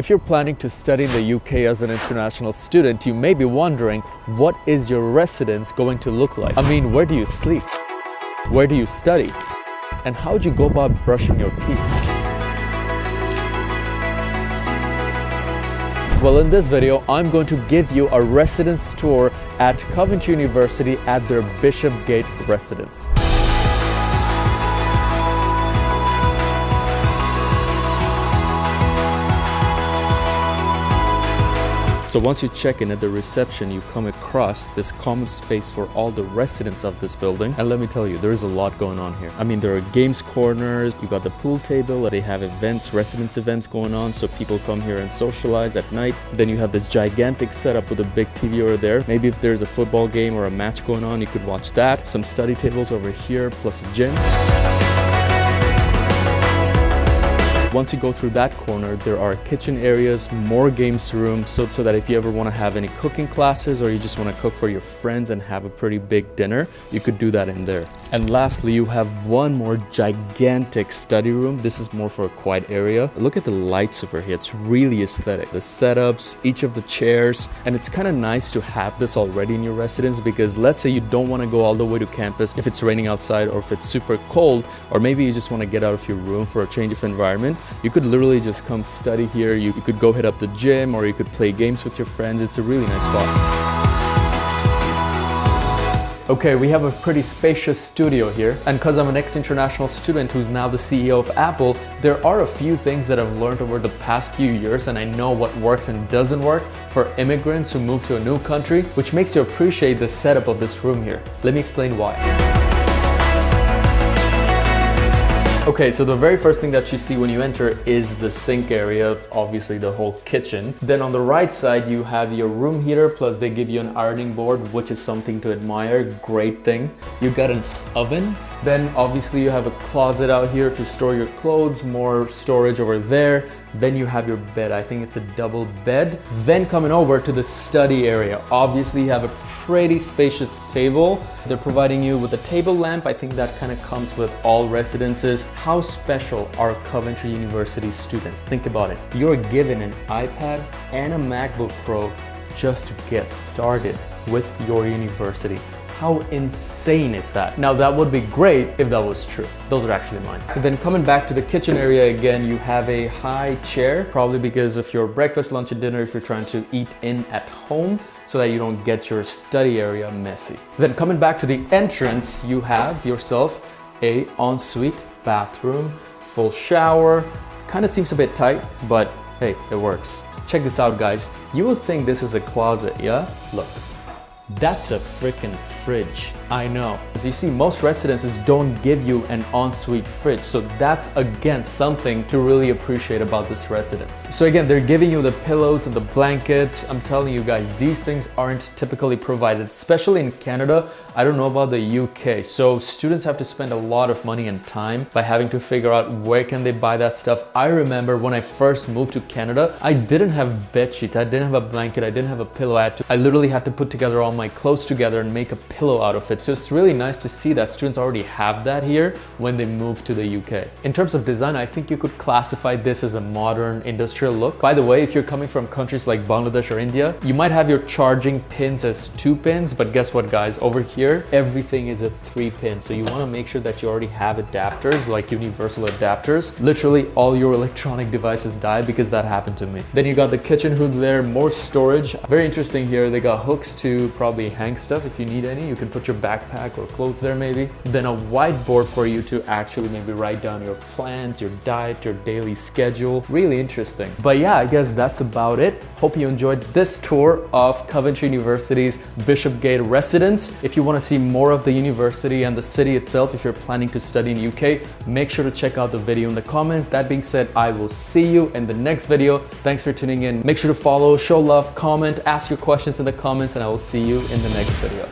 If you're planning to study in the UK as an international student, you may be wondering, what is your residence going to look like? I mean, where do you sleep? Where do you study? And how would you go about brushing your teeth? Well, in this video, I'm going to give you a residence tour at Coventry University at their Bishopgate residence. So once you check in at the reception, you come across this common space for all the residents of this building. And let me tell you, there is a lot going on here. I mean, there are games corners, you got the pool table, they have events, residence events going on, so people come here and socialize at night. Then you have this gigantic setup with a big TV over there. Maybe if there's a football game or a match going on, you could watch that. Some study tables over here, plus a gym. Once you go through that corner, there are kitchen areas, more games rooms, so that if you ever want to have any cooking classes or you just want to cook for your friends and have a pretty big dinner, you could do that in there. And lastly, you have one more gigantic study room. This is more for a quiet area. Look at the lights over here. It's really aesthetic. The setups, each of the chairs, and it's kind of nice to have this already in your residence because let's say you don't want to go all the way to campus if it's raining outside or if it's super cold, or maybe you just want to get out of your room for a change of environment. You could literally just come study here. You could go hit up the gym or you could play games with your friends. It's a really nice spot. Okay, we have a pretty spacious studio here, and because I'm an ex-international student who's now the CEO of Apple, there are a few things that I've learned over the past few years, and I know what works and doesn't work for immigrants who move to a new country, which makes you appreciate the setup of this room here. Let me explain why. Okay, so the very first thing that you see when you enter is the sink area of obviously the whole kitchen. Then on the right side, you have your room heater, plus they give you an ironing board, which is something to admire, great thing. You got an oven. Then obviously you have a closet out here to store your clothes, more storage over there. Then you have your bed. I think it's a double bed. Then coming over to the study area, obviously you have a pretty spacious table. They're providing you with a table lamp. I think that kind of comes with all residences. How special are Coventry University students? Think about it. You're given an iPad and a MacBook Pro just to get started with your university. How insane is that? Now that would be great if that was true. Those are actually mine. Then coming back to the kitchen area again, you have a high chair, probably because of your breakfast, lunch, and dinner if you're trying to eat in at home so that you don't get your study area messy. Then coming back to the entrance, you have yourself a ensuite bathroom, full shower. Kind of seems a bit tight, but hey, it works. Check this out, guys. You will think this is a closet, yeah? Look. That's a freaking fridge. I know. As you see, most residences don't give you an ensuite fridge. So that's again something to really appreciate about this residence. So again, they're giving you the pillows and the blankets. I'm telling you guys, these things aren't typically provided, especially in Canada. I don't know about the UK. So students have to spend a lot of money and time by having to figure out where can they buy that stuff. I remember when I first moved to Canada, I didn't have bed sheets. I didn't have a blanket. I didn't have a pillow. I literally had to put together all my clothes together and make a pillow out of it. So it's really nice to see that students already have that here when they move to the UK. In terms of design, I think you could classify this as a modern industrial look. By the way, if you're coming from countries like Bangladesh or India, you might have your charging pins as 2 pins, but guess what, guys? Over here, everything is a 3 pin. So you want to make sure that you already have adapters, like universal adapters. Literally all your electronic devices die because that happened to me. Then you got the kitchen hood there, more storage. Very interesting here. They got hooks to probably hang stuff if you need any. You can put your backpack or clothes there maybe. Then a whiteboard for you to actually maybe write down your plans, your diet, your daily schedule. Really interesting. But yeah, I guess that's about it. Hope you enjoyed this tour of Coventry University's Bishopgate residence. If you want to see more of the university and the city itself, if you're planning to study in UK, make sure to check out the video in the comments. That being said, I will see you in the next video. Thanks for tuning in. Make sure to follow, show love, comment, ask your questions in the comments, and I will see you in the next video.